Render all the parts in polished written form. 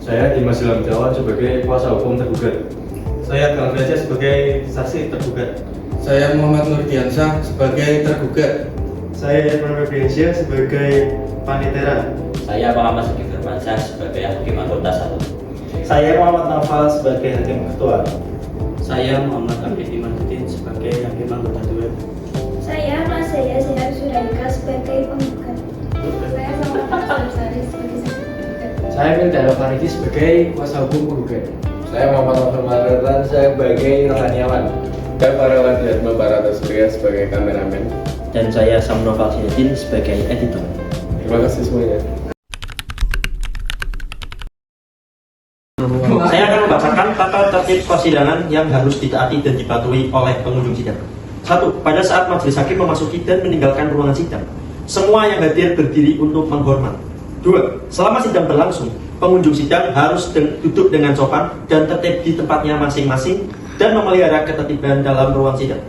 Saya Dimas Ilham Jawa sebagai kuasa hukum tergugat. Saya Kang Gajah sebagai saksi tergugat. Saya Muhammad Nurdiansyah sebagai tergugat. Saya Irfan Febriansyah sebagai panitera. Saya Muhammad Sugeng Firmansyah sebagai hakim anggota 1. Saya Muhammad Nafal sebagai hakim ketua. Saya Muhammad Abid Imanuddin sebagai hakim anggota 2. Saya Mas Jaya Sihar Suraika sebagai penggugat. Saya Salma Sari sebagai saksi penggugat. Saya Mildaro Faridi sebagai kuasa hukum penggugat. Saya Muhammad Novel Madratan sebagai rohaniawan. Saya Farhan Yatma Barata Surya sebagai kameramen. Dan saya Samno Faksidin sebagai editor. Terima kasih semuanya. Saya akan membacakan tata tertib persidangan yang harus ditaati dan dipatuhi oleh pengunjung sidang. 1. Pada saat majelis hakim memasuki dan meninggalkan ruangan sidang, semua yang hadir berdiri untuk menghormat. 2. Selama sidang berlangsung, pengunjung sidang harus duduk dengan sopan dan tertib di tempatnya masing-masing dan memelihara ketertiban dalam ruang sidang.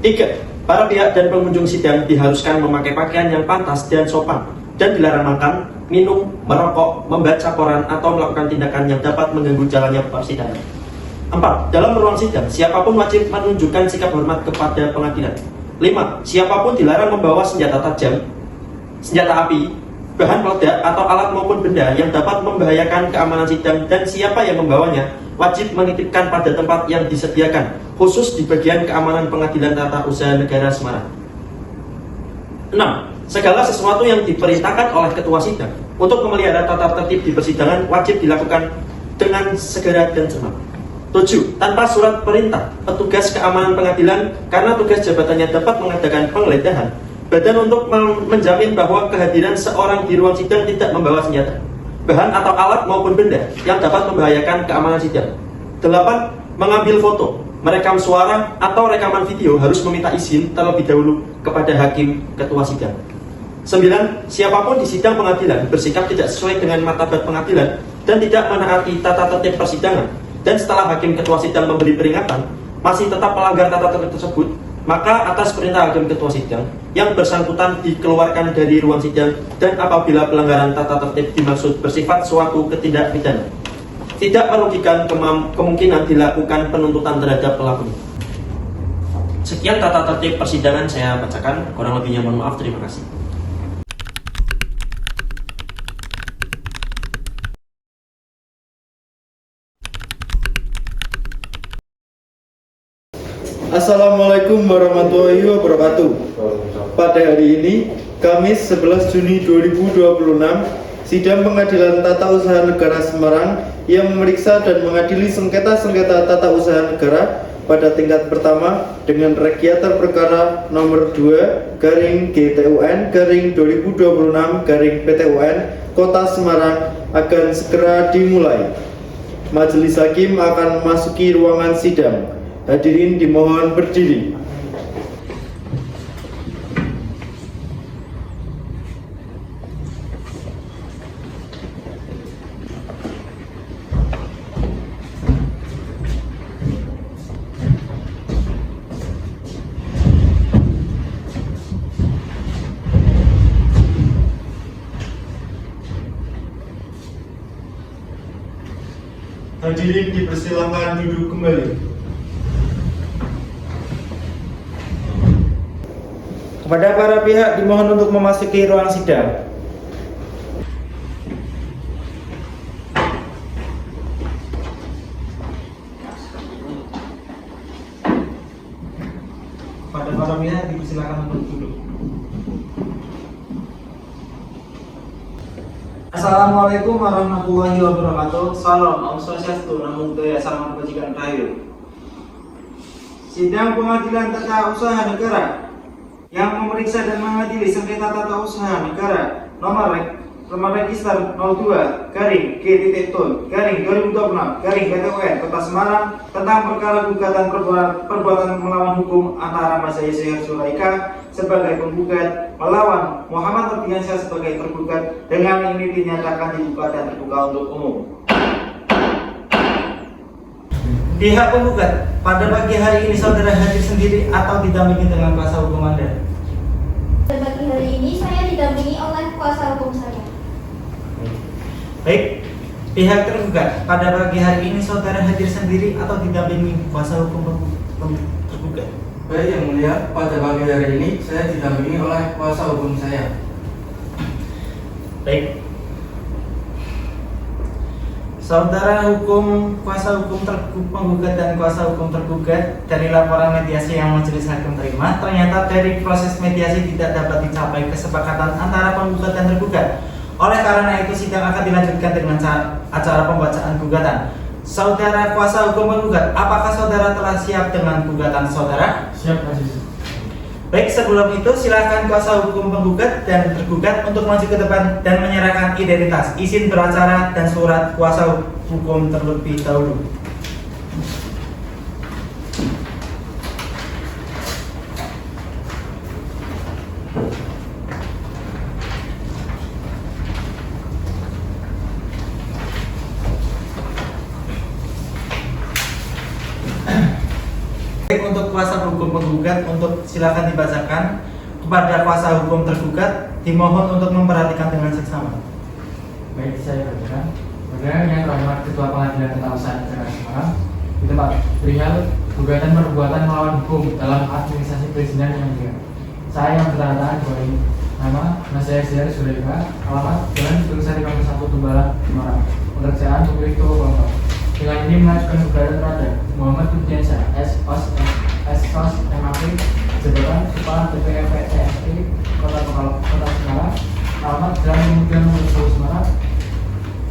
3. Para pihak dan pengunjung sidang diharuskan memakai pakaian yang pantas dan sopan dan dilarang makan, minum, merokok, membaca koran atau melakukan tindakan yang dapat mengganggu jalannya persidangan. 4. Dalam ruang sidang, siapapun wajib menunjukkan sikap hormat kepada pengadilan. 5. Siapapun dilarang membawa senjata tajam, senjata api, bahan peledak atau alat maupun benda yang dapat membahayakan keamanan sidang, dan siapa yang membawanya wajib menitipkan pada tempat yang disediakan, khusus di bagian keamanan Pengadilan Tata Usaha Negara Semarang. 6. Segala sesuatu yang diperintahkan oleh ketua sidang untuk memelihara tata tertib di persidangan wajib dilakukan dengan segera dan cermat. 7. Tanpa surat perintah petugas keamanan pengadilan, karena tugas jabatannya dapat mengadakan penggeledahan, badan untuk menjamin bahwa kehadiran seorang di ruang sidang tidak membawa senjata, bahan atau alat maupun benda yang dapat membahayakan keamanan sidang. 8. Mengambil foto, merekam suara atau rekaman video harus meminta izin terlebih dahulu kepada hakim ketua sidang. 9. Siapapun di sidang pengadilan bersikap tidak sesuai dengan martabat pengadilan dan tidak menaati tata tertib persidangan, dan setelah hakim ketua sidang memberi peringatan masih tetap melanggar tata tertib tersebut, maka atas perintah hakim ketua sidang yang bersangkutan dikeluarkan dari ruang sidang, dan apabila pelanggaran tata tertib dimaksud bersifat suatu ketindak pidana, tidak merugikan kemungkinan dilakukan penuntutan terhadap pelakunya. Sekian tata tertib persidangan saya bacakan, kurang lebihnya mohon maaf, terima kasih. Assalamualaikum warahmatullahi wabarakatuh. Pada hari ini, Kamis 11 Juni 2026, Sidang Pengadilan Tata Usaha Negara Semarang yang memeriksa dan mengadili sengketa-sengketa tata usaha negara pada tingkat pertama dengan regiator perkara nomor 2/GTUN/2026/PTUN Kota Semarang akan segera dimulai. Majelis hakim akan memasuki ruangan sidang. Hadirin dimohon berdiri. Hadirin dipersilakan duduk kembali. Kepada para pihak dimohon untuk memasuki ruang sidang. Pada para pihak dipersilakan untuk duduk. Assalamualaikum warahmatullahi wabarakatuh. Salam Om Swastiastu, Namo Buddhaya, Salam Kebajikan Rahayu. Sidang Pengadilan Tata Usaha Negara yang memeriksa dan mengadili sengketa tata usaha negara nomor register 02-G.Tun/2026/PTUN Kota Semarang tentang perkara gugatan perbuatan melawan hukum antara Mas Jaya Sihar Suraika sebagai penggugat melawan Muhammad Nurdiansyah sebagai tergugat, dengan ini dinyatakan dibuka dan terbuka untuk umum. Pihak penggugat, pada pagi hari ini saudara hadir sendiri atau didampingi dengan kuasa hukum Anda? Pada pagi hari ini saya didampingi oleh kuasa hukum saya. Baik, Pihak tergugat, pada pagi hari ini saudara hadir sendiri atau didampingi kuasa hukum tergugat? Baik yang mulia, pada pagi hari ini saya didampingi oleh kuasa hukum saya. Baik. Saudara hukum, kuasa hukum penggugat dan kuasa hukum tergugat, dari laporan mediasi yang majelis hakim terima, ternyata dari proses mediasi tidak dapat dicapai kesepakatan antara penggugat dan tergugat. Oleh karena itu sidang akan dilanjutkan dengan acara pembacaan gugatan. Saudara kuasa hukum penggugat, apakah saudara telah siap dengan gugatan saudara? Siap, Majelis. Baik, sebelum itu silakan kuasa hukum penggugat dan tergugat untuk maju ke depan dan menyerahkan identitas, izin beracara dan surat kuasa hukum terlebih dahulu. Untuk kuasa hukum penggugat, untuk silakan dibacakan. Kepada kuasa hukum tergugat dimohon untuk memperhatikan dengan seksama. Baik, saya bacakan. Berdasarkan yang terhormat Ketua Pengadilan Tata Usaha Negara Semarang, di tempat perihal gugatan perbuatan melawan hukum dalam administrasi perizinan yang mulia. Saya yang bertanda tangan bahwa ini nama saya Zahir Zulaika, alamat Jalan Tulisan 51 Tumbalang, Semarang, pekerjaan pemilik toko kelompok. Dengan ini mengajukan gugatan terhadap Muhammad Nurdiansyah, SOS MAP, jabatan Kepala DPRPTSP Kota Semarang, alamat Jalan Kemudian Nomor 10 Semarang.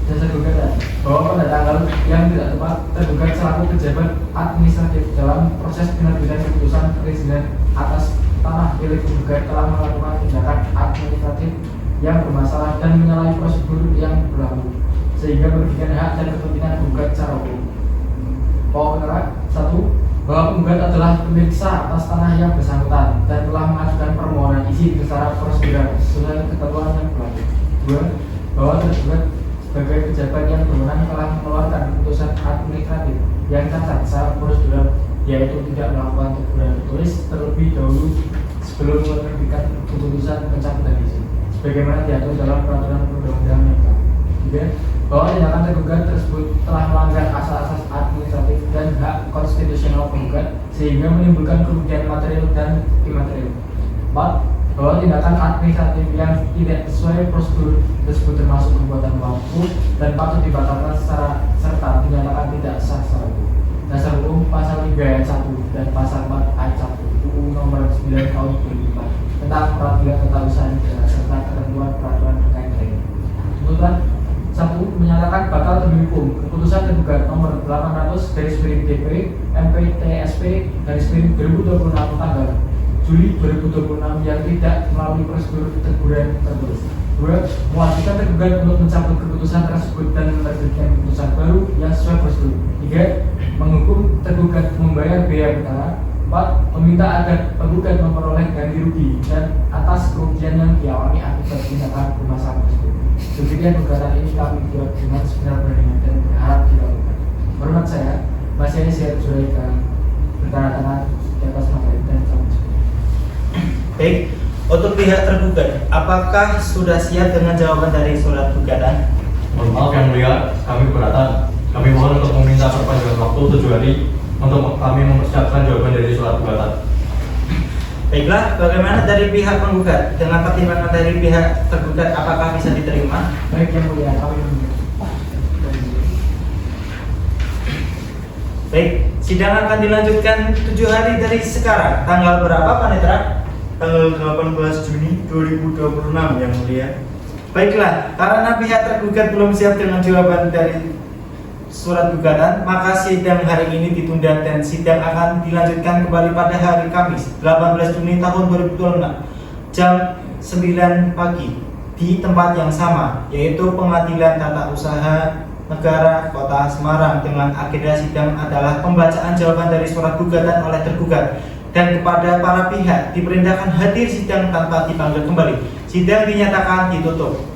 Dasar gugatan bahwa pada tanggal yang tidak tepat tergugat selaku pejabat administratif dalam proses penerbitan keputusan perizinan atas tanah milik penggugat telah melakukan tindakan administratif yang bermasalah dan menyalahi prosedur yang berlaku, sehingga merugikan hak dan kepentingan penggugat secara hukum. Pokok perkara 1. Bahwa penggugat adalah pemilik sah atas tanah yang bersangkutan dan telah mengajukan permohonan izin secara prosedural sesuai ketentuan yang berlaku. 2. Bahwa tergugat sebagai pejabat yang berwenang telah mengeluarkan keputusan administratif yang cacat secara prosedural, yaitu tidak melakukan teguran tertulis terlebih dahulu sebelum menerbitkan keputusan pencabutan izin, sebagaimana diatur dalam peraturan perundang-undangan yang berlaku. 3. Bahwa tindakan tergugat tersebut telah melanggar asas-asas administratif dan hak konstitusional penggugat sehingga menimbulkan kerugian material dan imaterial. 4. Bahwa tindakan administratif yang tidak sesuai prosedur tersebut termasuk perbuatan melawan dan patut dibatalkan secara serta dinyatakan tidak sah secara hukum. Dasar hukum pasal 3 ayat 1 dan pasal 4 ayat 1 UU nomor 9 tahun 2004 tentang peradilan tata usaha negara serta ketentuan peraturan terkait lainnya. Tuntutan 1. Menyatakan batal demi hukum keputusan tergugat nomor 800/DP MPTSP/2026 tanggal Juli 2026 yang tidak melalui prosedur teguran tertulis. 2. Mewajibkan tergugat untuk mencabut keputusan tersebut dan menerbitkan keputusan baru yang sesuai prosedur. 3. Menghukum tergugat membayar biaya perkara. 4. Meminta agar penggugat memperoleh ganti rugi dan atas kerugian yang dialami akibat tindakan bermasalah tersebut. Demikian gugatan ini kami buat dengan sebenar-benarnya dan berharap dilakukan. Hormat saya, masih Zahir Zulaika, bertanda tangan di atas materi dan kami. Baik, untuk pihak tergugat, apakah sudah siap dengan jawaban dari surat gugatan? Mohon maaf yang mulia, kami keberatan. Kami mohon untuk meminta perpanjangan waktu 7 hari untuk kami mempersiapkan jawaban dari surat gugatan. Baiklah, bagaimana dari pihak penggugat? Dengan pertimbangan dari pihak tergugat, apakah bisa diterima? Baik yang mulia, kami Baik, sidang akan dilanjutkan 7 hari dari sekarang. Tanggal berapa, Pak Netra? Tanggal 18 Juni 2026 yang mulia. Baiklah, karena pihak tergugat belum siap dengan jawaban dari surat gugatan, maka sidang hari ini ditunda dan sidang akan dilanjutkan kembali pada hari Kamis 18 Juni tahun 2026 jam 9 pagi di tempat yang sama, yaitu Pengadilan Tata Usaha Negara Kota Semarang, dengan agenda sidang adalah pembacaan jawaban dari surat gugatan oleh tergugat, dan kepada para pihak diperintahkan hadir sidang tanpa dipanggil kembali. Sidang dinyatakan ditutup.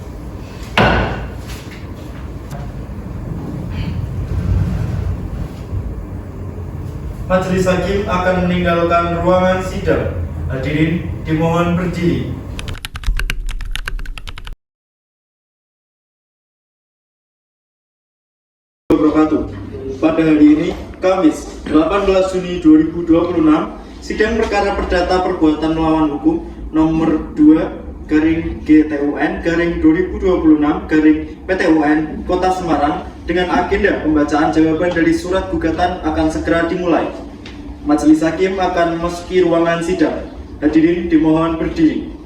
Majelis hakim akan meninggalkan ruangan sidang. Hadirin dimohon berdiri. pada hari ini, Kamis 18 Juni 2026, sidang perkara perdata perbuatan melawan hukum nomor 2/GTUN/2026/PTUN Kota Semarang dengan agenda pembacaan jawaban dari surat gugatan akan segera dimulai. Majelis Hakim akan memasuki ruangan sidang. Hadirin dimohon berdiri.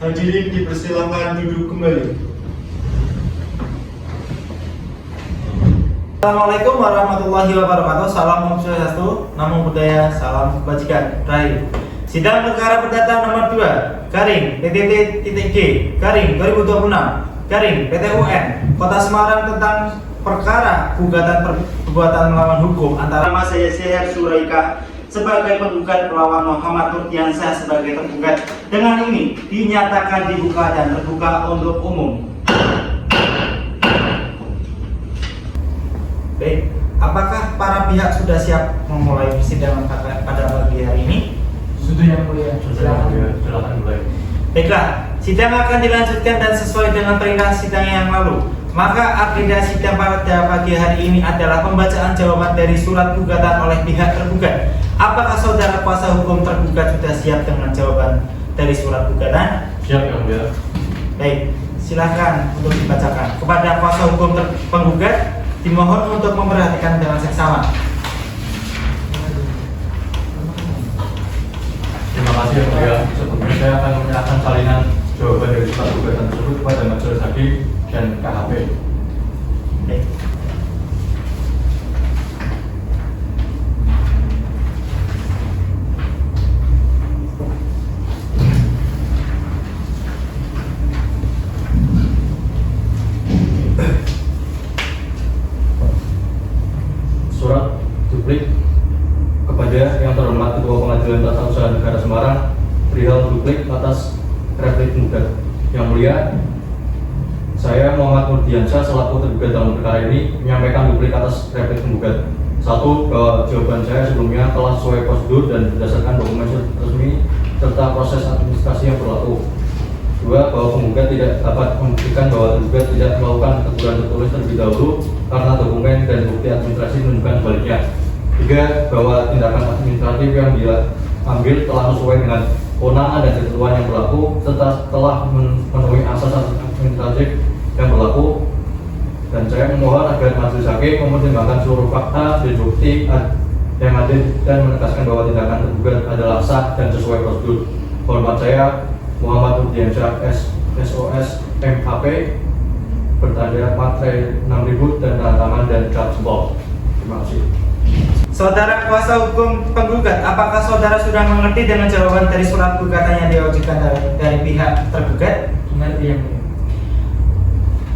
Hadirin dipersilakan duduk kembali. Assalamualaikum warahmatullahi wabarakatuh. Salam Om Swastiastu, Namo Buddhaya, salam kebajikan. Terakhir, sidang perkara perdata nomor 2/PTT-G/2026/PTUN Kota Semarang tentang perkara gugatan perbuatan melawan hukum antara nama saya Seher Suraika sebagai penggugat melawan Muhammad Nurdiansyah sebagai tergugat. Dengan ini dinyatakan dibuka dan terbuka untuk umum. Baik, apakah para pihak sudah siap memulai persidangan pada pagi hari ini? Sudah yang mulia. Silakan mulai. Baiklah, sidang akan dilanjutkan dan sesuai dengan perintah sidang yang lalu. Maka agenda sidang pada pagi hari ini adalah pembacaan jawaban dari surat gugatan oleh pihak tergugat. Apakah saudara kuasa hukum tergugat sudah siap dengan jawaban dari surat gugatan? Siap yang mulia. Baik, silakan untuk dibacakan. Kepada kuasa hukum penggugat dimohon untuk memperhatikan dengan seksama. Terima kasih yang mulia. Sebelumnya saya akan menyerahkan salinan jawaban dari surat gugatan tersebut kepada Majelis Hakim dan KHP. Baik. Surat duplik kepada yang terhormat Ketua Pengadilan Tata Usaha Negara Semarang perihal duplik atas replik penggugat. Yang mulia, saya Muhammad Nurdiansyah selaku tergugat dalam perkara ini menyampaikan duplik atas replik penggugat. Satu, bahwa jawaban saya sebelumnya telah sesuai prosedur dan berdasarkan dokumen resmi serta proses administrasi yang berlaku. Dua, bahwa penggugat tidak dapat membuktikan bahwa tergugat tidak melakukan teguran tertulis terlebih dahulu karena dokumen dan bukti administrasi menunjukkan sebaliknya. Tiga, bahwa tindakan administratif yang diambil telah sesuai dengan kewenangan dan ketentuan yang berlaku serta telah memenuhi asas administratif yang berlaku. Dan saya memohon agar Majelis Hakim mempertimbangkan seluruh fakta dan bukti yang ada dan menegaskan bahwa tindakan tergugat adalah sah dan sesuai prosedur. Hormat saya Muhammad Nurdiansyah SOS MHP bertanda materai 6000 dan tanda tangan dan cap jempol. Terima kasih. Saudara kuasa hukum penggugat, apakah saudara sudah mengerti dengan jawaban dari surat gugatan yang diajukan dari pihak tergugat? Mengerti yang mulia.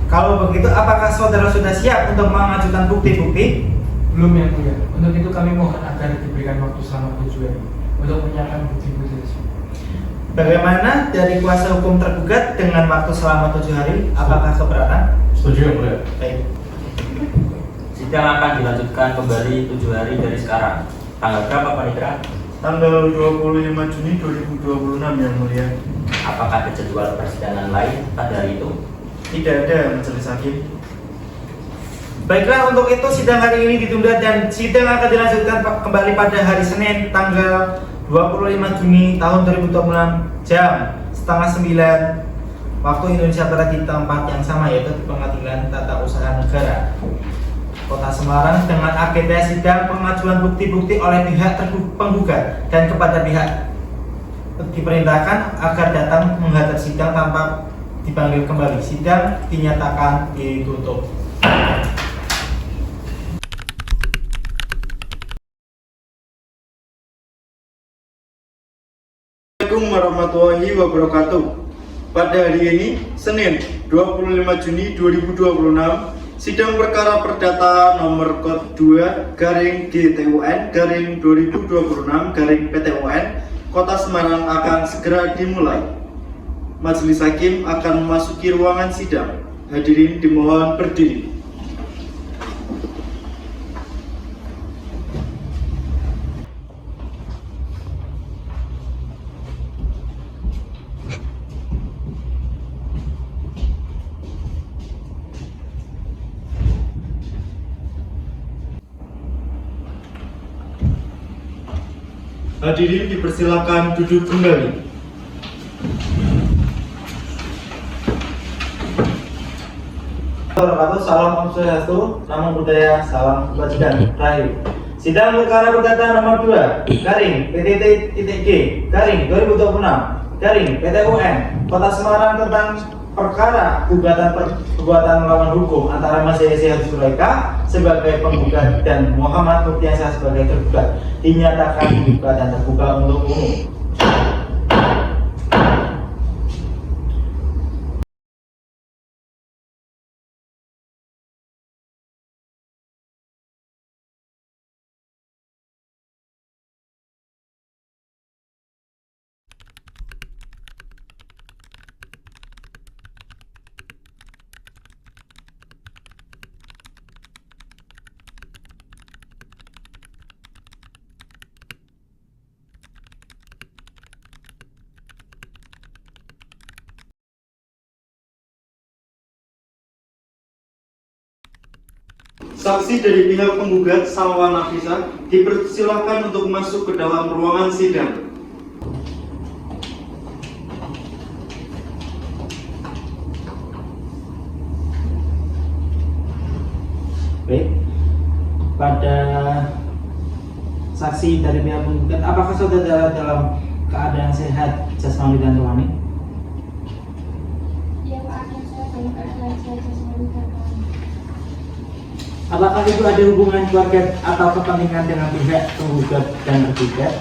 Kalau begitu, apakah saudara sudah siap untuk mengajukan bukti-bukti? Belum yang mulia. Untuk itu kami mohon agar diberikan waktu selama 7 hari untuk menyiapkan bukti-bukti tersebut. Bagaimana dari kuasa hukum tergugat dengan waktu selama 7 hari? Apakah keberatan? Setuju yang mulia. Baik. Sidang akan dilanjutkan kembali 7 hari dari sekarang. Tanggal berapa Pak Nitra? Tanggal 25 Juni 2026 yang mulia. Apakah ada jadwal persidangan lain pada hari itu? Tidak ada, Majelis Hakim. Baiklah, untuk itu sidang hari ini ditunda dan sidang akan dilanjutkan kembali pada hari Senin tanggal 25 Juni tahun 2026 jam 8:30 waktu Indonesia Barat di tempat yang sama, yaitu di Pengadilan Tata Usaha Negara Kota Semarang dengan agenda sidang pengajuan bukti-bukti oleh pihak penggugat dan kepada pihak diperintahkan agar datang menghadap sidang tanpa dipanggil kembali. Sidang dinyatakan ditutup. Assalamualaikum warahmatullahi wabarakatuh. Pada hari ini, Senin 25 Juni 2026, sidang perkara perdata nomor kode 2/GTUN/2026/PTUN Kota Semarang akan segera dimulai. Majelis Hakim akan memasuki ruangan sidang. Hadirin dimohon berdiri. Hadirin dipersilakan duduk kembali. Salam Om Swastiastu, Namo Buddhaya, salam kebajikan rahayu. Sidang perkara perdata nomor 2, garing PTT.G, garing 2026, garing PT UN, Kota Semarang tentang perkara gugatan perbuatan melawan hukum antara Mas Yesi Sulaika sebagai penggugat dan Muhammad Murtiansyah sebagai tergugat dinyatakan dibuka dan terbuka untuk umum. Saksi dari pihak penggugat Salwa Nafisa dipersilakan untuk masuk ke dalam ruangan sidang. Baik, pada saksi dari pihak penggugat, apakah saudara dalam keadaan sehat jasmani dan rohani? Ya Pak, saya dalam keadaan sehat jasmani dan rohani. Apakah itu ada hubungan keluarga atau kepentingan dengan pihak penggugat dan tergugat?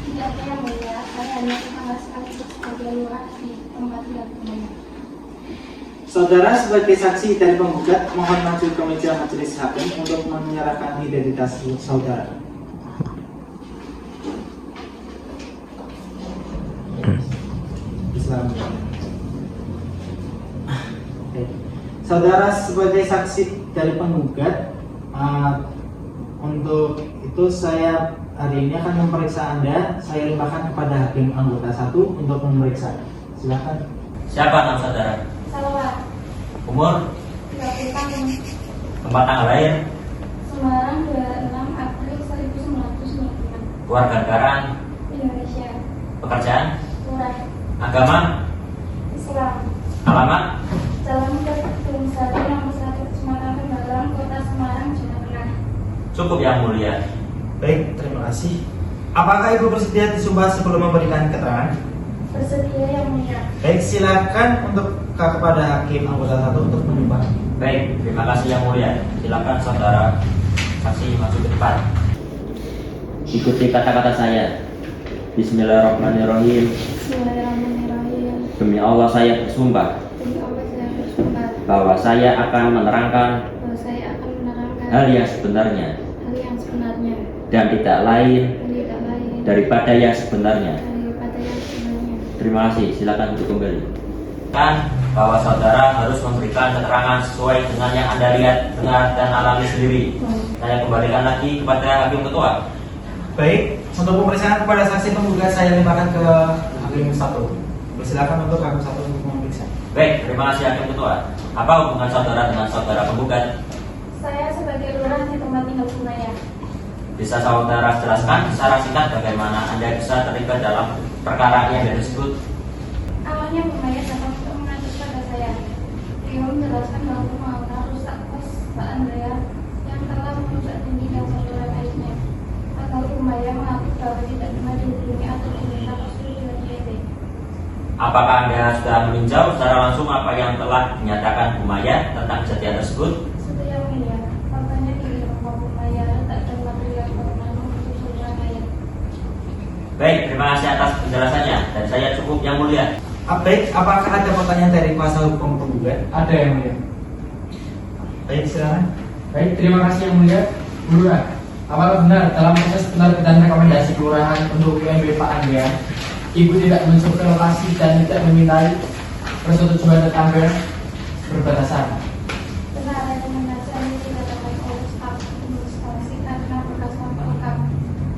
Tidak ada yang mulia, saya hanya tetangga sekaligus sebagai lurah di tempat tidak berbeda. Saudara sebagai saksi dari penggugat mohon maju ke meja majelis hakim untuk menyerahkan identitas saudara. Saudara sebagai saksi dari penggugat, untuk itu saya hari ini akan memeriksa Anda. Saya limpahkan kepada hakim anggota 1 untuk memeriksa. Silakan. Siapa nama saudara? Salwa, Umur? 30 tahun, Tempat tanggal lahir? Semarang 26 April 1996, Kewarganegaraan? Indonesia, Pekerjaan? lurah, Agama? Islam, Alamat? Jalan Kedung Sari nomor 1 Kecamatan Tembalang, Kota Semarang, Jawa Tengah. Cukup yang mulia. Baik, terima kasih. Apakah Ibu bersedia disumpah sebelum memberikan keterangan? Bersedia yang mulia. Baik, silakan untuk kepada hakim anggota 1 untuk menyumpah. Baik, terima kasih yang mulia. Silakan saudara saksi maju ke depan. Ikuti kata-kata saya. Bismillahirrahmanirrahim. Bismillahirrahmanirrahim. Demi Allah saya bersumpah Demi Allah saya bersumpah bahwa saya akan menerangkan bahwa saya akan menerangkan hal yang sebenarnya hal yang sebenarnya dan tidak lain dan tidak lain daripada yang sebenarnya. daripada yang sebenarnya. Terima kasih. Silakan duduk kembali. Kan bahwa saudara harus memberikan keterangan sesuai dengan yang Anda lihat, dengar, dan alami sendiri. Saya kembalikan lagi kepada hakim ketua. Baik, untuk pemeriksaan kepada saksi penggugat saya limpahkan ke hakim 1. Silakan untuk hakim 1 untuk memeriksa. Baik, terima kasih hakim ketua. Apa hubungan saudara dengan saudara penggugat? Saya sebagai lurah di tempat tinggal saya. Bisa saudara jelaskan secara singkat bagaimana Anda bisa terlibat dalam perkara yang disebut? Awalnya Bumaya datang untuk mengatur pada saya. Dia menjelaskan bahwa Mauna rusak kos Pak Andrea yang telah merusak tinggi dan saudara lainnya. Agar Bumaya mengaku bahwa tidak pernah dihubungi atau diminta persetujuan DP. Apakah Anda sudah meninjau secara langsung apa yang telah dinyatakan Bumaya tentang kejadian tersebut? Seperti yang mulia, faktanya di rumah Bumaya tak ada material bangunan untuk saudara lain. Baik, terima kasih atas penjelasannya dan saya cukup yang mulia. Baik, apakah ada pertanyaan dari kuasa hukum penggugat? Ada yang mulia. Baik, silakan. Baik, terima kasih yang mulia. Lurah, Apakah benar dalam proses penerbitan rekomendasi kelurahan untuk UMB Pak Andrea, Ibu tidak mencoba ke lokasi dan tidak memintai persetujuan tetangga berbatasan? Benar, rekomendasi ini dikatakan oleh staf administrasi karena berdasarkan pelengkap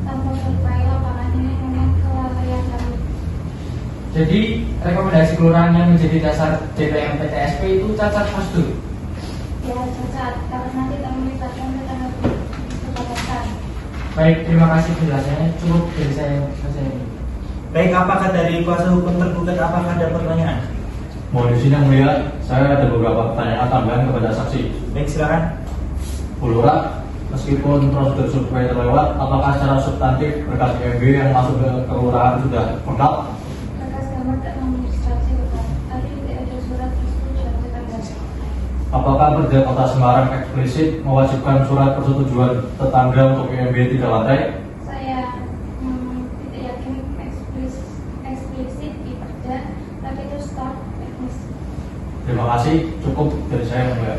tanpa survei lapangan ini memang kelalaian kami. Jadi rekomendasi kelurahan yang menjadi dasar DPM PTSP itu cacat prosedur. Ya, cacat karena tidak melibatkan tetangga berbatasan. Baik, terima kasih penjelasannya. Cukup dari saya selesai ini. Baik, apakah dari kuasa hukum tergugat apakah ada pertanyaan? Mohon izin yang mulia, saya ada beberapa pertanyaan tambahan kepada saksi. Baik, silakan. Bu Lurah, meskipun prosedur survei terlewat, apakah secara substantif berkas UMB yang masuk ke kelurahan sudah lengkap? Berkas gambar dan administrasi bukan, tapi tidak ada surat persetujuan tetangga. Apakah Perda Kota Semarang eksplisit mewajibkan surat persetujuan tetangga untuk UMB 3 lantai? Saya tidak yakin eksplisit di Perda, tapi itu staf teknis. Terima kasih, cukup dari saya yang mulia.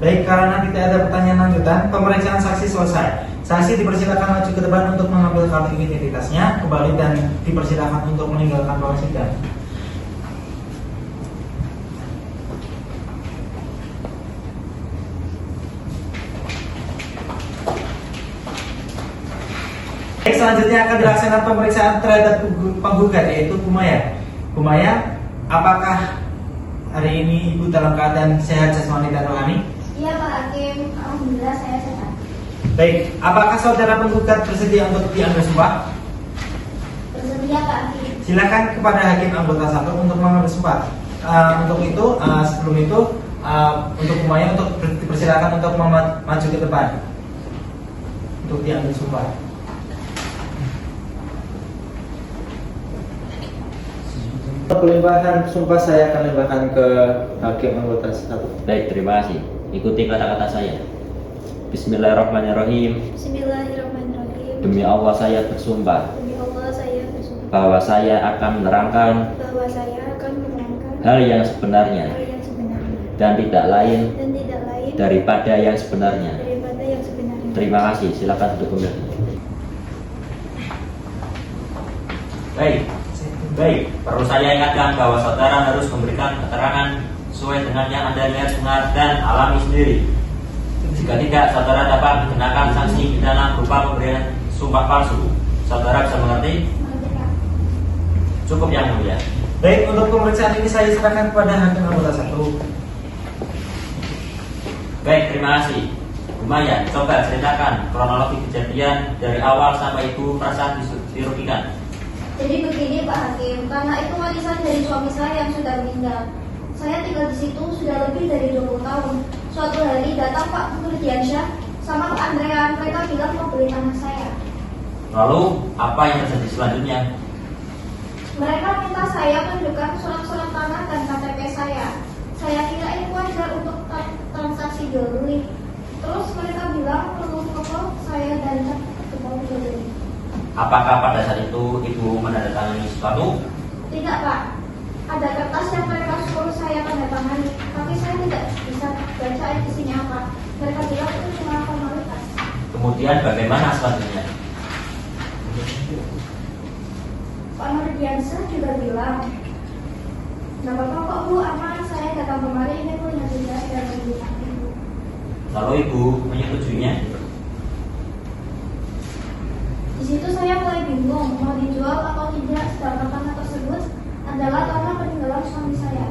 Baik, karena tidak ada pertanyaan lanjutan, pemeriksaan saksi selesai. Saksi dipersilakan maju ke depan untuk mengambil kartu identitasnya kembali dan dipersilakan untuk meninggalkan ruang sidang. Baik, selanjutnya akan dilaksanakan pemeriksaan terhadap penggugat yaitu Bumaya. Bumaya, apakah hari ini Ibu dalam keadaan sehat jasmani dan rohani? Iya Pak Hakim, alhamdulillah saya sehat. Baik, apakah saudara penggugat bersedia untuk diambil sumpah? Bersedia Pak Hakim. Silakan kepada hakim anggota 1 untuk mengambil sumpah. Untuk itu, sebelum itu, untuk Bumaya untuk dipersilakan untuk maju ke depan untuk diambil sumpah. Pelimpahan sumpah saya akan limpahkan ke hakim anggota 1. Baik, terima kasih. Ikuti kata-kata saya. Bismillahirrahmanirrahim. Bismillahirrahmanirrahim. Demi Allah saya bersumpah Demi Allah saya bersumpah bahwa saya akan menerangkan bahwa saya akan menerangkan hal yang sebenarnya hal yang sebenarnya dan tidak lain dan tidak lain daripada yang sebenarnya. daripada yang sebenarnya. Terima kasih. Silakan duduk kembali. Baik, perlu saya ingatkan bahwa saudara harus memberikan keterangan sesuai dengan yang Anda lihat, dengar, dan alami sendiri. Jika tidak, saudara dapat dikenakan sanksi pidana berupa pemberian sumpah palsu. Saudara bisa mengerti? Cukup yang mulia. Baik, untuk pemeriksaan ini saya serahkan kepada hakim anggota 1. Baik, terima kasih. Bumaya, coba ceritakan kronologi kejadian dari awal sampai Ibu merasa dirugikan. Jadi begini Pak Hakim, karena itu warisan dari suami saya yang sudah meninggal. Saya tinggal di situ sudah lebih dari 20 tahun. Suatu hari datang Pak Nurdiansyah sama Pak Andrea, mereka bilang mau beli tanah saya. Lalu, apa yang terjadi selanjutnya? Mereka minta saya menunjukkan surat-surat tanah dan KTP saya. Saya kira itu wajar untuk transaksi jual beli. Terus mereka bilang perlu foto saya dan cat kebun jual beli. Apakah pada saat itu Ibu menandatangani sesuatu? Tidak Pak, ada kertas yang mereka suruh saya tanda tangani, tapi saya tidak bisa baca isinya apa. Mereka bilang itu cuma formalitas. Kemudian bagaimana selanjutnya? Pak Nurdiansyah juga bilang, nggak apa-apa kok Bu, aman, saya datang kemari ini punya tugas dan menunjukkan Ibu. Lalu Ibu menyetujuinya? Di situ saya mulai bingung mau dijual atau tidak, sedangkan tanah tersebut adalah tanah peninggalan suami saya.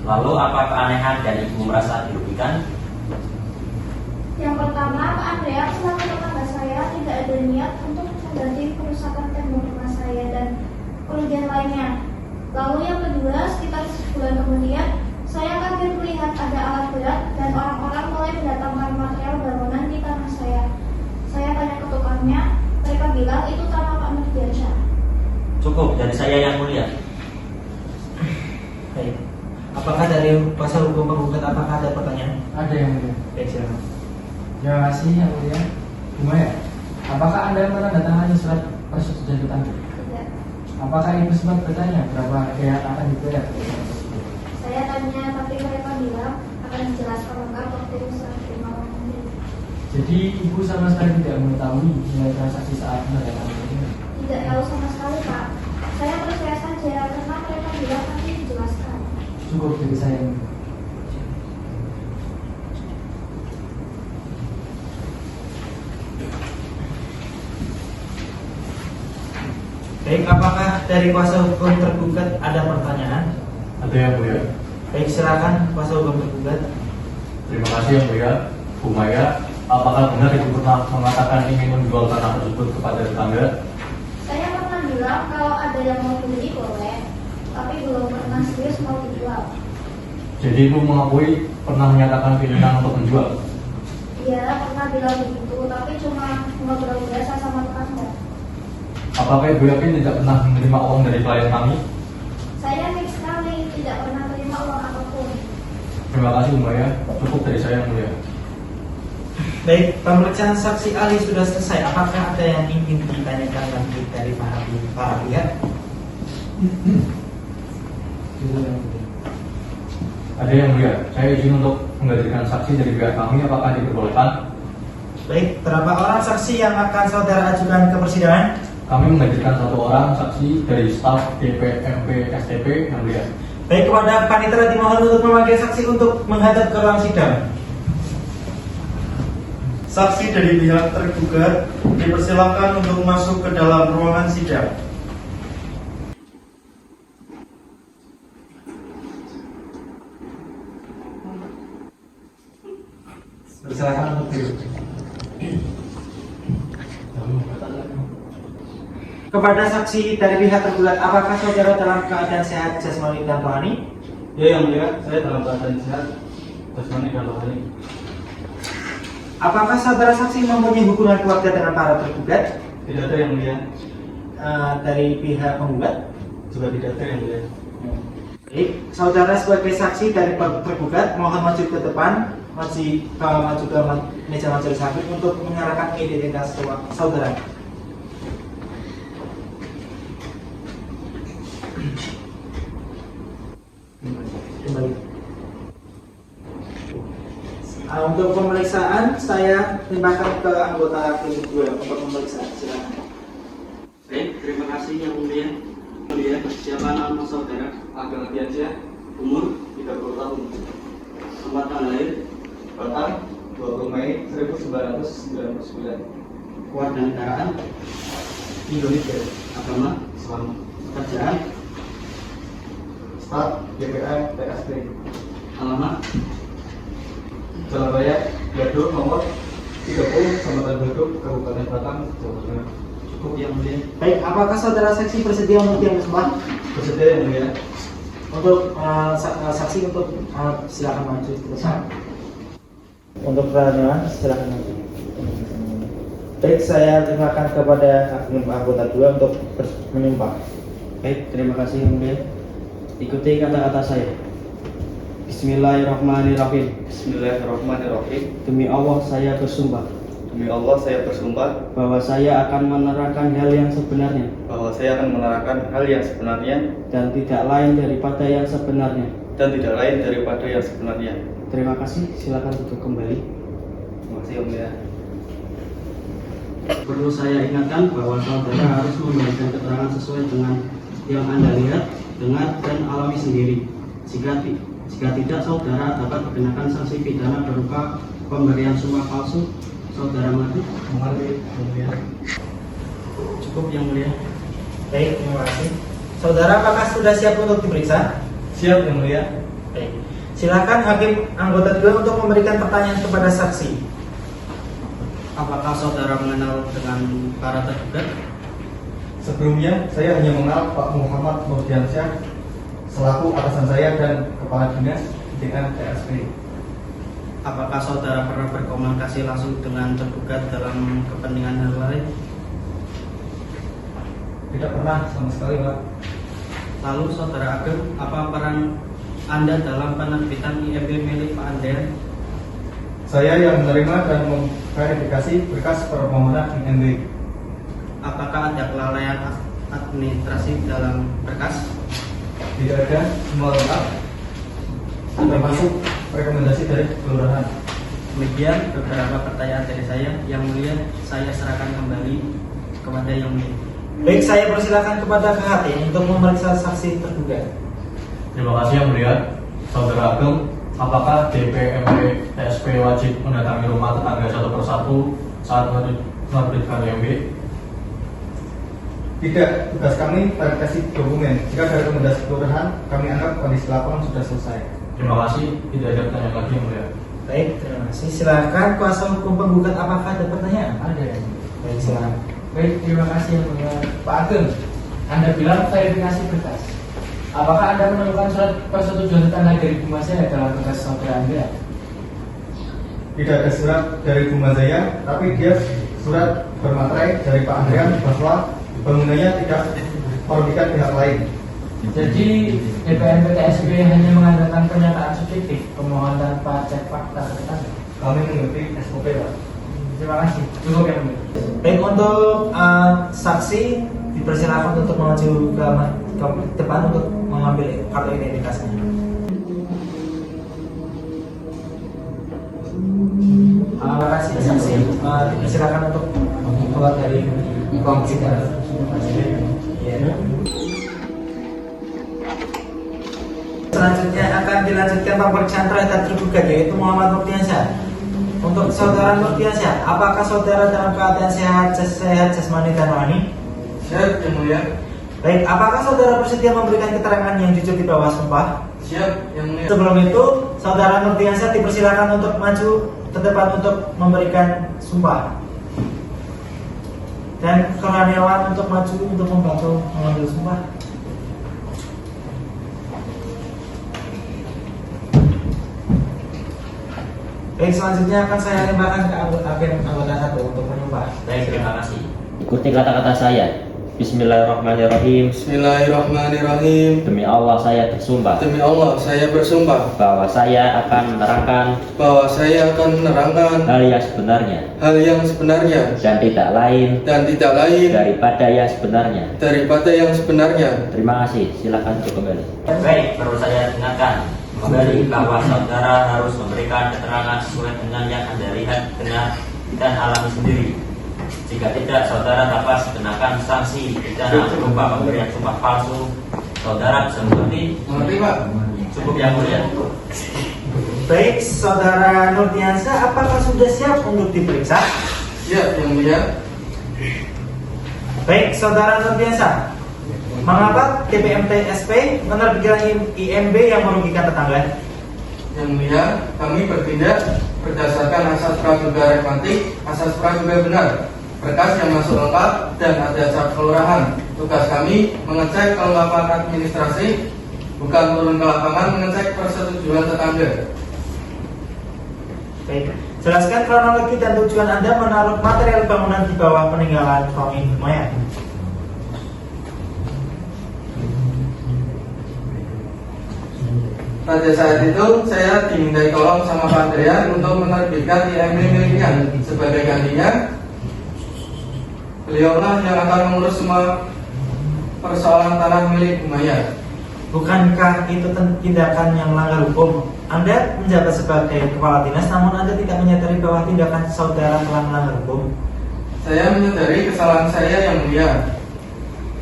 Lalu apa keanehan dan Ibu merasa dirugikan? Yang pertama, Pak Andrea selaku tetangga saya tidak ada niat untuk mengganti kerusakan tembok rumah saya dan kerugian lainnya. Lalu yang kedua, sekitar sebulan kemudian, saya kaget melihat ada alat berat dan orang-orang mulai mendatangkan material bangunan di tanah saya. Saya tanya ke tukangnya, mereka bilang itu tanah Pak Nurdiansyah. Cukup dari saya yang mulia. Baik. Apakah dari kuasa hukum penggugat apakah ada pertanyaan? Ada yang mulia. Baik, silakan. Terima kasih yang mulia. Bumaya, apakah Anda menandatangani surat persetujuan tetangga? Tidak. Apakah Ibu sempat bertanya berapa harga yang akan dibayar? Saya tanya, tapi mereka bilang akan dijelaskan lengkap waktu serah terima nanti. Jadi ibu sama sekali tidak mengetahui nilai transaksi saat menandakan dokumen? Tidak tahu sama sekali, Pak. Saya percaya saja karena mereka bilang nanti dijelaskan. Cukup dari saya. Baik, apakah dari kuasa hukum tergugat ada pertanyaan? Ada yang mulia. Baik, silakan kuasa hukum tergugat. Terima kasih yang mulia. Bu Maya, apakah benar ibu pernah mengatakan ingin menjual tanah tersebut kepada tetangga? Saya pernah bilang kalau ada yang mau beli boleh, tapi belum pernah serius mau dijual. Jadi ibu mengakui pernah menyatakan keinginan untuk menjual? Iya, pernah bilang begitu, tapi cuma ngobrol biasa sama tetangga. Apakah ibu yakin tidak pernah menerima uang dari klien kami? Saya yakin sekali tidak pernah terima uang apapun. Terima kasih Bu Maya. Cukup dari saya yang mulia. Baik, pemeriksaan saksi ahli sudah selesai. Apakah ada yang ingin ditanyakan lagi dari para pihak? Ada yang mulia. Saya izin untuk menghadirkan saksi dari pihak kami. Apakah diperbolehkan? Baik, berapa orang saksi yang akan saudara ajukan ke persidangan? Kami menghadirkan 1 orang saksi dari staf DPMP STP yang mulia. Baik, kepada panitera dimohon untuk memanggil saksi untuk menghadap ke ruang sidang. Saksi dari pihak tergugat dipersilakan untuk masuk ke dalam ruangan sidang. Silakan untuk duduk. Kepada saksi dari pihak tergugat, apakah saudara dalam keadaan sehat jasmani dan rohani? Ya yang mulia, saya dalam keadaan sehat jasmani dan rohani. Apakah saudara saksi mempunyai hubungan keluarga dengan para tergugat? Tidak ada yang mulia. Dari pihak penggugat? Juga tidak ada yang mulia. Baik, saudara sebagai saksi dari tergugat mohon maju ke depan, maju ke meja majelis hakim untuk menyerahkan identitas saudara. Kembali. Untuk pemeriksaan saya limpahkan ke anggota klinik 2 untuk pemeriksaan. Silakan. Baik, terima kasih yang mulia. Siapa nama saudara? Ageng Ardiansyah, Umur? 30 tahun. Tempat tanggal lahir? Batang, 20 Mei 1999. Kewarganegaraan? Indonesia. Agama? Islam. Pekerjaan? Staf DPM TSP. Alamat? Jalan Raya Baduk nomor 30 Kecamatan Baduk, Kabupaten Batang, Jawa Tengah. Cukup yang mulia. Baik, apakah saudara saksi bersedia untuk yang kesempatan? Bersedia yang mulia. Untuk saksi untuk silakan maju ke depan. Untuk pertanyaan silakan maju. Baik, saya terima kepada hakim anggota 2 untuk menyumpah. Baik, terima kasih yang mulia. Ikuti kata-kata saya. Bismillahirrahmanirrahim. Bismillahirrahmanirrahim. Demi Allah saya bersumpah Demi Allah saya bersumpah bahwa saya akan menerangkan hal yang sebenarnya bahwa saya akan menerangkan hal yang sebenarnya dan tidak lain daripada yang sebenarnya. Terima kasih, silakan duduk kembali. Terima kasih Om ya. Perlu saya ingatkan bahwa saudara harus memberikan keterangan sesuai dengan yang Anda lihat, dengar, dan alami sendiri. Jika tidak, saudara dapat dikenakan sanksi pidana berupa pemberian sumpah palsu. Saudara mengerti? Mengerti, mulia. Cukup yang mulia. Baik, terima kasih. Saudara, apakah sudah siap untuk diperiksa? Siap yang mulia. Baik. Silakan hakim anggota 2 untuk memberikan pertanyaan kepada saksi. Apakah saudara mengenal dengan para tergugat? Sebelumnya saya hanya mengenal Pak Muhammad Nurdiansyah selaku atasan saya dan kepala dinas dengan TSP. Apakah saudara pernah berkomunikasi langsung dengan tergugat dalam kepentingan hal lain? Tidak pernah sama sekali, Pak. Lalu saudara Ageng, apa peran Anda dalam penerbitan IMB milik Pak Andean? Saya yang menerima dan memverifikasi berkas permohonan IMB. Apakah ada kelalaian administrasi dalam berkas? Tidak ada, semua lengkap, termasuk rekomendasi dari kelurahan. Demikian beberapa pertanyaan dari saya. Yang mulia, saya serahkan kembali kepada yang mulia. Baik, saya persilakan kepada KHT untuk memeriksa saksi tergugat. Terima kasih yang mulia. Saudara Ageng, apakah DPMP TSP wajib mendatangi rumah tetangga satu persatu saat menerbitkan IMB? Tidak, tugas kami verifikasi dokumen. Jika dari rekomendasi kelurahan, kami anggap kondisi lapangan sudah selesai. Terima kasih. Tidak ada pertanyaan lagi yang mulia. Baik, terima kasih. Silakan kuasa hukum penggugat, apakah ada pertanyaan? Ada. Baik, silakan. Baik, terima kasih yang mulia. Pak Ageng, Anda bilang verifikasi berkas. Apakah Anda menemukan surat persetujuan tetangga dari Bu Mazaya dalam berkas saudara Anda? Tidak ada surat dari Bu Mazaya, tapi dia surat bermaterai dari Pak Andrian bahwa bangunannya tidak merugikan pihak lain. Jadi DPMP TSP hanya mengandalkan pernyataan subjektif, pemohon tanpa cek fakta ke tetangga. Kami mengikuti SOP, Pak. Terima kasih. Cukup yang mulia. Baik, untuk saksi dipersilakan untuk maju ke depan untuk mengambil kartu identitasnya. Terima kasih saksi. Dipersilakan untuk keluar dari ruang sidang. Selanjutnya akan dilanjutkan pemeriksaan terhadap tergugat, yaitu Muhammad Nurdiansyah. Untuk saudara Nurdiansyah, apakah saudara dalam keadaan sehat jasmani dan rohani? Siap, yang mulia. Baik, apakah saudara bersedia memberikan keterangan yang jujur di bawah sumpah? Siap, yang mulia. Sebelum itu, saudara Nurdiansyah dipersilakan untuk maju ke depan untuk memberikan sumpah. Dan Kurniawan untuk maju untuk membantu mengambil sumpah. Baik, selanjutnya akan saya limpahkan ke anggota satu untuk menyumpah. Baik, terima kasih. Ikuti kata-kata saya. Bismillahirrahmanirrahim. Bismillahirrahmanirrahim. Demi Allah saya bersumpah Demi Allah, saya bersumpah bahwa saya akan menerangkan hal yang sebenarnya dan tidak lain daripada yang sebenarnya. Terima kasih. Silakan untuk kembali. Baik, perlu saya ingatkan kembali bahwa saudara harus memberikan keterangan sesuai dengan yang Anda lihat, dengar, dan alami sendiri. Jika tidak, saudara dapat dikenakan sanksi pidana berupa pemberian sumpah palsu. Saudara bisa mengerti? Mengerti, Pak. Cukup yang mulia. Baik, saudara Nurdiansyah, apakah sudah siap untuk diperiksa? Siap, yang mulia. Baik, saudara Nurdiansyah, mengapa DPMP SP menerbitkan IMB yang merugikan tetangga? Yang mulia, kami bertindak berdasarkan asas praduga relevantik, asas praduga benar, berkas yang masuk lengkap, dan ada cat kelurahan. Tugas kami mengecek kelengkapan administrasi, bukan turun ke lapangan mengecek persetujuan tetangga. Baik, jelaskan kronologi dan tujuan Anda menaruh material bangunan di bawah peninggalan Romi Humayun. Pada saat itu, saya dimintai tolong sama Pak Andrian untuk menerbitkan IMB miliknya. Sebagai gantinya, beliaulah yang akan mengurus semua persoalan tanah milik Humayun. Bukankah itu tindakan yang melanggar hukum? Anda menjabat sebagai kepala dinas, namun Anda tidak menyadari bahwa tindakan saudara telah melanggar hukum. Saya menyadari kesalahan saya yang mulia.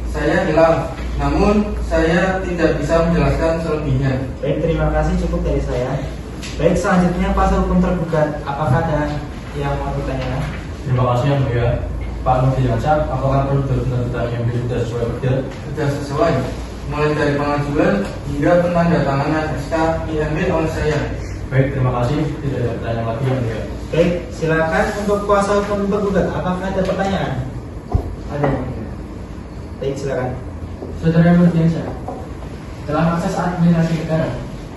Saya hilang, namun saya tidak bisa menjelaskan selebihnya. Baik, terima kasih, cukup dari saya. Baik, selanjutnya kuasa hukum tergugat, apakah ada yang mau bertanya? Terima kasih yang mulia. Pak Nurdiansyah, apakah perlu penerbitan IMB sudah sesuai kerja? Sudah sesuai, mulai dari pengajuan hingga penandatanganan SK IMB oleh saya. Baik, terima kasih. Tidak ada pertanyaan lagi yang mulia. Baik, silakan untuk kuasa hukum tergugat, apakah ada pertanyaan? Ada. Baik, silakan. Saudara Nurdiansyah, dalam akses administrasi negara,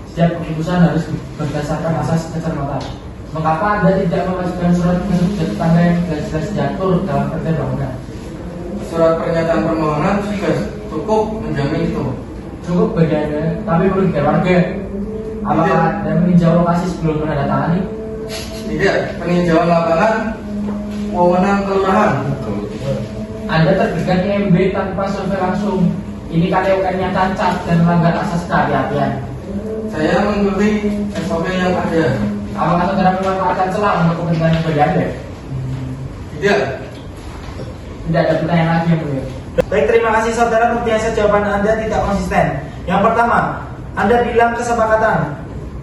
setiap keputusan harus berdasarkan asas kecermatan. Mengapa Anda tidak mengajukan surat persetujuan tetangga yang jelas-jelas diatur dalam perda bangunan? Surat pernyataan permohonan sudah cukup menjamin itu. Cukup bagi Anda, tapi merugikan warga. Apakah Anda meninjau lokasi sebelum menandatangani? Tidak, peninjauan lapangan wewenang kelurahan. Anda terbitkan IMB tanpa survei langsung. Ini KTUN-nya cacat dan melanggar asas kehati-hatian. Saya mengikuti SOP yang ada. Apakah saudara memanfaatkan celah untuk kepentingan pribadi Anda? Tidak. Tidak ada pertanyaan lagi yang mulia. Baik, terima kasih saudara. Tentunya jawaban Anda tidak konsisten. Yang pertama, Anda bilang kesepakatan,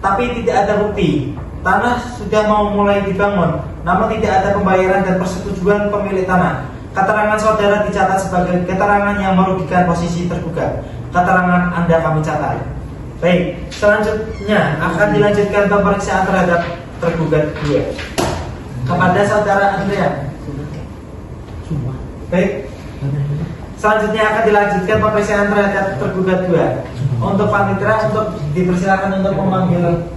tapi tidak ada bukti. Tanah sudah mau mulai dibangun, namun tidak ada pembayaran dan persetujuan pemilik tanah. Keterangan saudara dicatat sebagai keterangan yang merugikan posisi tergugat. Keterangan Anda kami catat. Baik, selanjutnya akan dilanjutkan pemeriksaan terhadap tergugat 2 kepada saudara Andrea. Baik, selanjutnya akan dilanjutkan pemeriksaan terhadap tergugat 2. Untuk panitera untuk dipersilakan untuk memanggil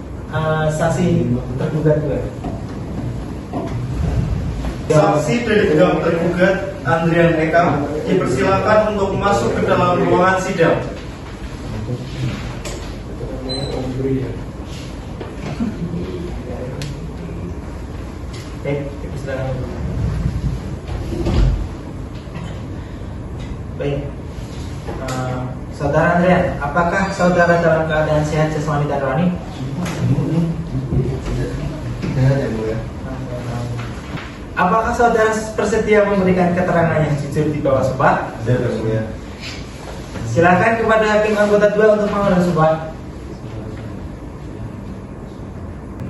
saksi tergugat 2. Saksi dari pihak tergugat Andrian Eka dipersilakan untuk masuk ke dalam ruangan sidang. Baik, dipersilakan. Baik, saudara Andrian, apakah saudara dalam keadaan sehat jasmani dan rohani? Sehat ya mulia. Apakah saudara bersedia memberikan keterangan yang jujur di bawah sumpah? Sehat ya mulia. Silakan kepada hakim anggota 2 untuk mengambil sumpah.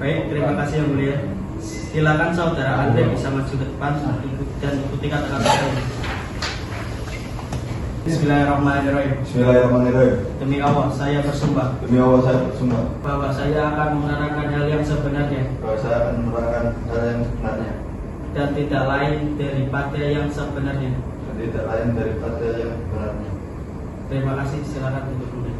Baik, terima kasih yang mulia. Silakan saudara Andre bisa maju ke depan dan ikuti kata-kata saya. Bismillahirrahmanirrahim. Bismillahirrahmanirrahim. Demi Allah, saya bersumpah Demi Allah saya bersumpah bahwa saya akan menerangkan hal yang sebenarnya bahwa saya akan menerangkan hal yang sebenarnya dan tidak lain daripada yang sebenarnya. dan tidak lain daripada yang sebenarnya. Terima kasih, silakan untuk duduk.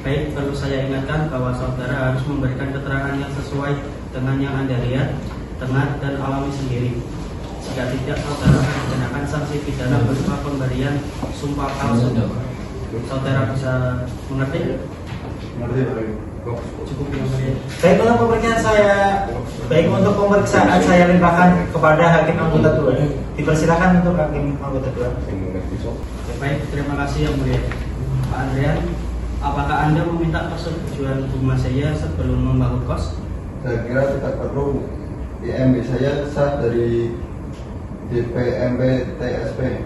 Baik, perlu saya ingatkan bahwa saudara harus memberikan keterangan yang sesuai dengan yang Anda lihat, dengar, dan alami sendiri. Jika tidak, saudara akan dikenakan sanksi pidana berupa pemberian sumpah palsu. Saudara bisa mengerti? Mengerti Pak? Cukup yang mulia. Baik untuk pemeriksaan saya limpahkan kepada hakim anggota 2. Dipersilakan untuk hakim anggota 2. Baik, terima kasih yang mulia. Pak Andrian, apakah Anda meminta persetujuan rumah saya sebelum membangun kos? Saya kira tidak perlu. IMB saya sah dari DPMP TSP.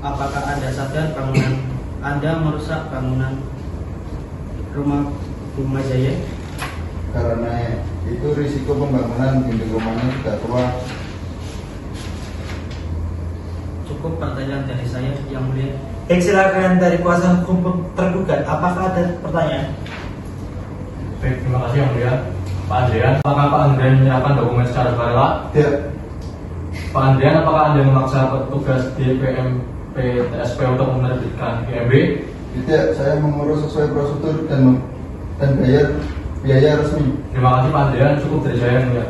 Apakah Anda sadar bangunan Anda merusak bangunan rumah Jaya? Karena itu risiko pembangunan dinding rumahnya sudah tua. Cukup pertanyaan dari saya yang mulia. Baik, silakan dari kuasa hukum tergugat. Apakah ada pertanyaan? Baik, terima kasih yang mulia. Pak Andrian, apakah Pak Andrian menyerahkan dokumen secara sukarela? Tidak. Pak Andrian, apakah Anda memaksa petugas DPMP TSP untuk menerbitkan IMB? Tidak, saya mengurus sesuai prosedur dan bayar biaya resmi. Terima kasih Pak Andrian, cukup dari saya yang mulia.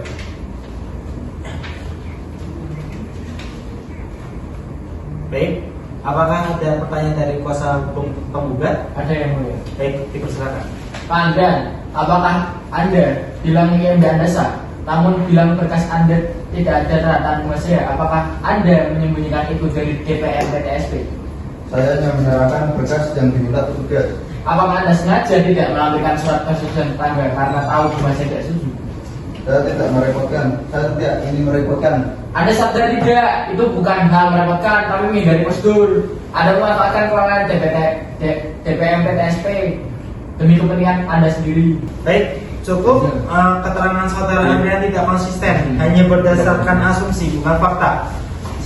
Baik, apakah ada pertanyaan dari kuasa hukum penggugat? Ada yang mulia. Baik, dipersilakan. Pak Andrian, apakah Anda bilang IMB Anda sah, namun bilang berkas Anda tidak ada tanda tangan rumah saya? Apakah Anda menyembunyikan itu dari DPM PTSP? Saya hanya menyerahkan berkas yang diminta petugas. Apakah Anda sengaja tidak melampirkan surat persetujuan tetangga karena tahu rumah saya tidak setuju? Saya tidak merepotkan. Saya tidak ingin merepotkan. Anda sadar tidak? Itu bukan hal merepotkan, tapi menghindari prosedur. Anda memanfaatkan kewenangan DPM PTSP demi kepentingan Anda sendiri. Baik, cukup. Keterangan saudara Andrian tidak konsisten, hanya berdasarkan asumsi bukan fakta.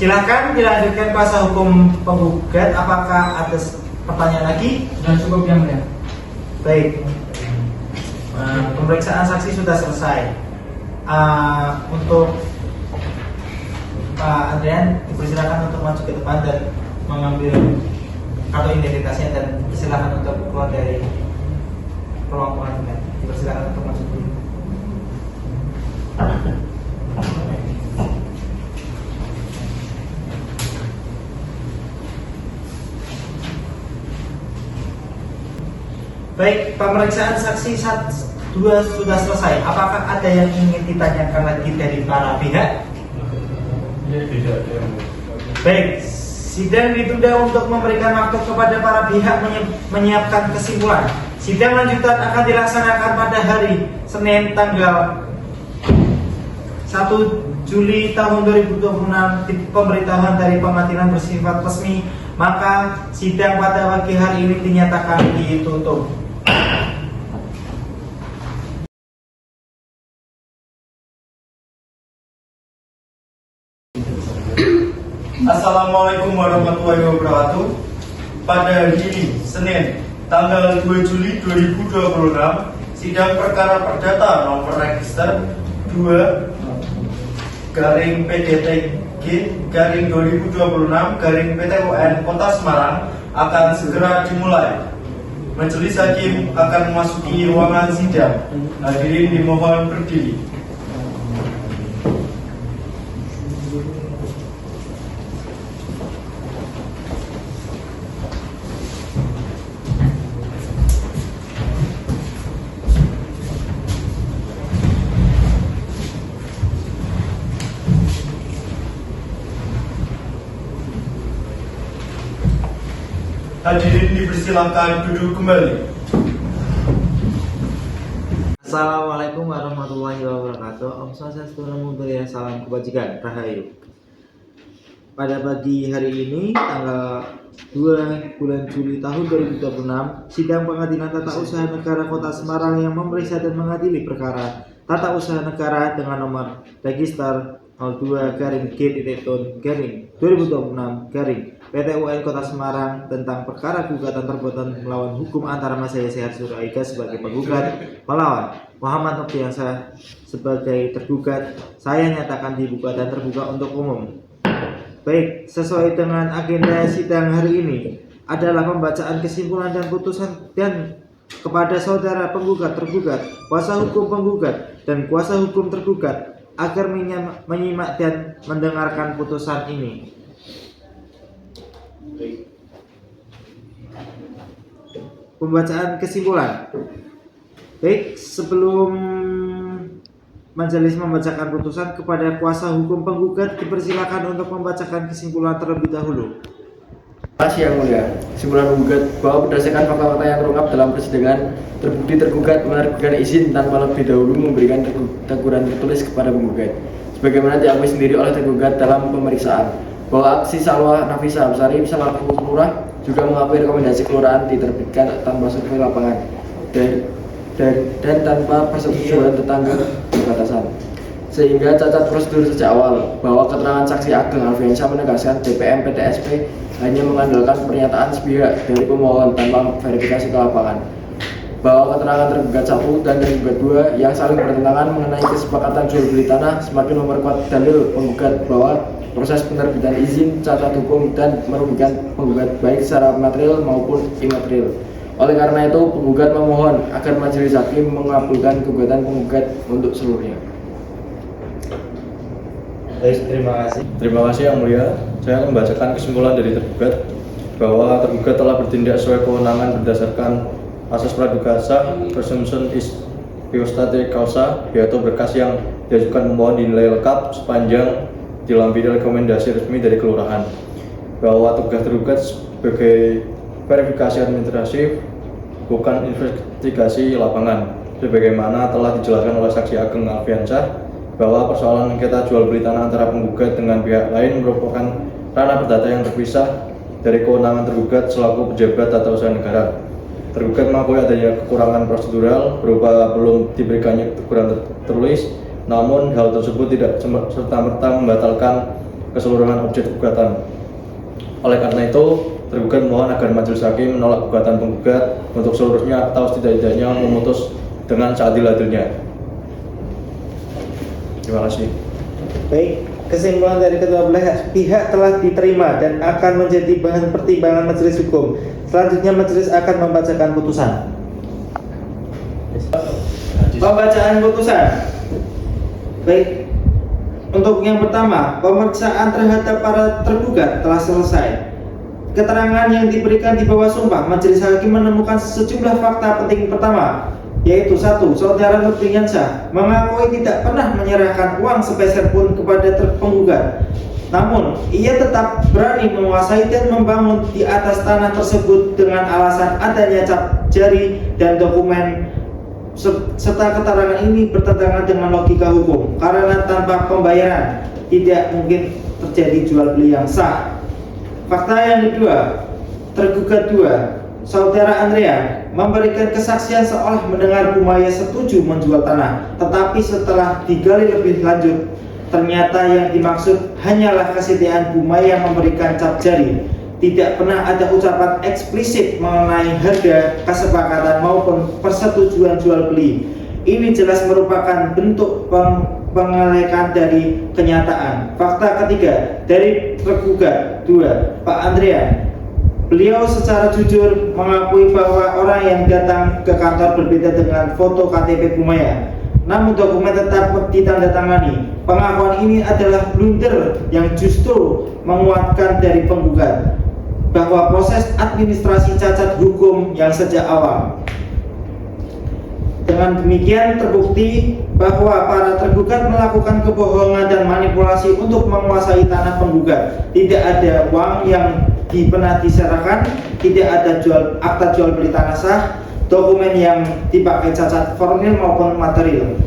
Silakan dilanjutkan kuasa hukum penggugat. Apakah ada pertanyaan lagi? Sudah cukup yang mulia. Baik, pemeriksaan saksi sudah selesai. Untuk Pak Andrian dipersilakan untuk maju ke depan dan mengambil kartu identitasnya dan silakan untuk keluar dari ruang pengadilan. Dipersilakan untuk maju dulu. Baik, pemeriksaan saksi 2 sudah selesai. Apakah ada yang ingin ditanyakan lagi dari para pihak? Tidak. Baik, Sidang ditunda untuk memberikan waktu kepada para pihak menyiapkan kesimpulan. Sidang lanjutan akan dilaksanakan pada hari Senin tanggal 1 Juli tahun 2026. Pemberitahuan dari pengadilan bersifat resmi, maka sidang pada pagi hari ini dinyatakan ditutup. Assalamualaikum warahmatullahi wabarakatuh. Pada hari ini, Senin, tanggal 2 Juli 2026, sidang perkara perdata nomor register 2-PDTG-2026-PT UN Semarang akan segera dimulai. Majelis Hakim akan memasuki ruangan sidang. Hadirin dimohon berdiri. Hadirin dipersilakan duduk kembali. Assalamualaikum warahmatullahi wabarakatuh. Om Swastiastu, Namo Buddhaya, salam kebajikan, Rahayu. Pada pagi hari ini, tanggal 2 bulan Juli tahun 2026, sidang Pengadilan Tata Usaha Negara Kota Semarang yang memeriksa dan mengadili perkara Tata Usaha Negara dengan nomor register 02-G-2026- PT UN Kota Semarang tentang perkara gugatan perbuatan melawan hukum antara Mas Yahya Sehat Suraika sebagai penggugat melawan Muhammad Nofriansah sebagai tergugat, saya nyatakan dibuka dan terbuka untuk umum. Baik, sesuai dengan agenda sidang hari ini adalah pembacaan kesimpulan dan putusan dan kepada saudara penggugat, tergugat, kuasa hukum penggugat, dan kuasa hukum tergugat agar menyimak dan mendengarkan putusan ini. Pembacaan kesimpulan. Baik, sebelum majelis membacakan putusan, kepada kuasa hukum penggugat dipersilakan untuk membacakan kesimpulan terlebih dahulu. Terima kasih Yang Mulia. Kesimpulan penggugat bahwa berdasarkan fakta-fakta yang terungkap dalam persidangan, terbukti tergugat menerbitkan izin tanpa lebih dahulu memberikan teguran tertulis kepada penggugat. Sebagaimana diakui sendiri oleh tergugat dalam pemeriksaan, bahwa aksi Salwa Nafisa Absari selaku lurah juga mengakui rekomendasi kelurahan diterbitkan tanpa survei lapangan dan tanpa persetujuan tetangga perbatasan, sehingga cacat prosedur sejak awal. Bahwa keterangan saksi Ageng Alfiansyah menegaskan DPM PTSP hanya mengandalkan pernyataan sepihak dari pemohon tanpa verifikasi ke lapangan. Bahwa keterangan tergugat 1 dan tergugat 2 yang saling bertentangan mengenai kesepakatan jual beli tanah semakin memperkuat dalil penggugat bahwa proses penerbitan izin cacat hukum dan merugikan penggugat baik secara material maupun imaterial. Oleh karena itu, penggugat memohon agar majelis hakim mengabulkan gugatan penggugat untuk seluruhnya. Terima kasih. Terima kasih Yang Mulia. Saya akan membacakan kesimpulan dari tergugat bahwa tergugat telah bertindak sesuai kewenangan berdasarkan asas praduga sah, presumption is piostate causa, yaitu berkas yang diajukan pemohon dinilai lengkap sepanjang dilampiri rekomendasi resmi dari kelurahan. Bahwa tugas tergugat sebagai verifikasi administratif bukan investigasi lapangan, sebagaimana telah dijelaskan oleh saksi Ageng Alfiansyah bahwa persoalan sengketa jual beli tanah antara penggugat dengan pihak lain merupakan ranah perdata yang terpisah dari kewenangan tergugat selaku pejabat tata usaha negara. Tergugat mengakui adanya kekurangan prosedural berupa belum diberikannya teguran tertulis, namun hal tersebut tidak serta-merta membatalkan keseluruhan objek gugatan. Oleh karena itu, tergugat mohon agar majelis hakim menolak gugatan penggugat untuk seluruhnya atau setidak-tidaknya memutus dengan seadil-adilnya. Terima kasih. Baik, kesimpulan dari kedua belah pihak telah diterima dan akan menjadi bahan pertimbangan majelis hukum. Selanjutnya majelis akan membacakan putusan. Pembacaan putusan. Baik, untuk yang pertama, pemeriksaan terhadap para tergugat telah selesai. Keterangan yang diberikan di bawah sumpah, majelis hakim menemukan sejumlah fakta penting. Pertama, yaitu 1. Saudara Nofriansah mengakui tidak pernah menyerahkan uang sepeser pun kepada penggugat. Namun, ia tetap berani menguasai dan membangun di atas tanah tersebut dengan alasan adanya cap jari dan dokumen serta keterangan ini bertentangan dengan logika hukum karena tanpa pembayaran tidak mungkin terjadi jual beli yang sah. Fakta yang kedua, tergugat 2, Saudara Andrea memberikan kesaksian seolah mendengar Bu Maya setuju menjual tanah, tetapi setelah digali lebih lanjut, ternyata yang dimaksud hanyalah kesetiaan Bu Maya memberikan cap jari. Tidak pernah ada ucapan eksplisit mengenai harga, kesepakatan maupun persetujuan jual beli. Ini jelas merupakan bentuk pengelekan dari kenyataan. Fakta ketiga dari tergugat 2, Pak Andrea. Beliau secara jujur mengakui bahwa orang yang datang ke kantor berbeda dengan foto KTP Bu Maya. Namun dokumen tetap ditandatangani. Pengakuan ini adalah blunder yang justru menguatkan dari penggugat bahwa proses administrasi cacat hukum yang sejak awal. Dengan demikian terbukti bahwa para tergugat melakukan kebohongan dan manipulasi untuk menguasai tanah penggugat. Tidak ada uang yang pernah diserahkan, tidak ada akta jual beli tanah sah, dokumen yang dipakai cacat formil maupun material.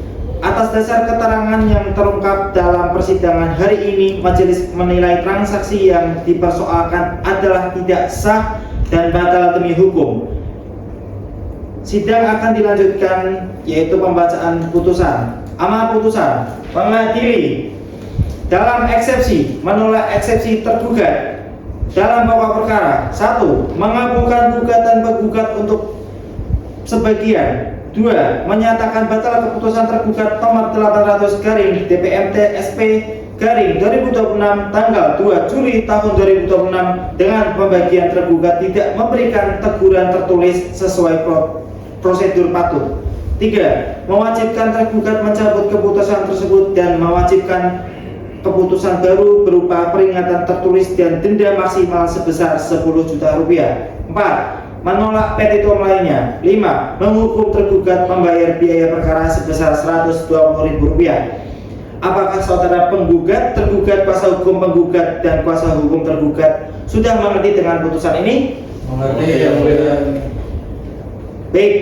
Atas dasar keterangan yang terungkap dalam persidangan hari ini, majelis menilai transaksi yang dipersoalkan adalah tidak sah dan batal demi hukum. Sidang akan dilanjutkan, yaitu pembacaan putusan. Amal putusan, mengadili dalam eksepsi menolak eksepsi tergugat dalam pokok perkara. 1. Mengabulkan gugatan penggugat untuk sebagian. 2. Menyatakan batal keputusan tergugat nomor 800 garing DPMT SP garing 2026 tanggal 2 Juli tahun 2026 dengan pembagian tergugat tidak memberikan teguran tertulis sesuai prosedur patut. 3. Mewajibkan tergugat mencabut keputusan tersebut dan mewajibkan keputusan baru berupa peringatan tertulis dan denda maksimal sebesar 10 juta rupiah. 4. Menolak petitum lainnya. 5. Menghukum tergugat membayar biaya perkara sebesar Rp120.000. Apakah saudara penggugat, tergugat, kuasa hukum penggugat, dan kuasa hukum tergugat sudah mengerti dengan putusan ini? Mengerti, yang mulia. Baik,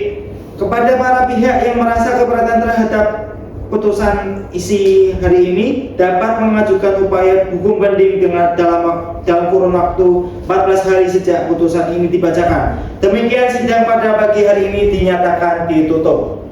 kepada para pihak yang merasa keberatan terhadap putusan isi hari ini dapat mengajukan upaya hukum banding dengan dalam kurun waktu 14 hari sejak putusan ini dibacakan. Demikian sidang pada pagi hari ini dinyatakan ditutup.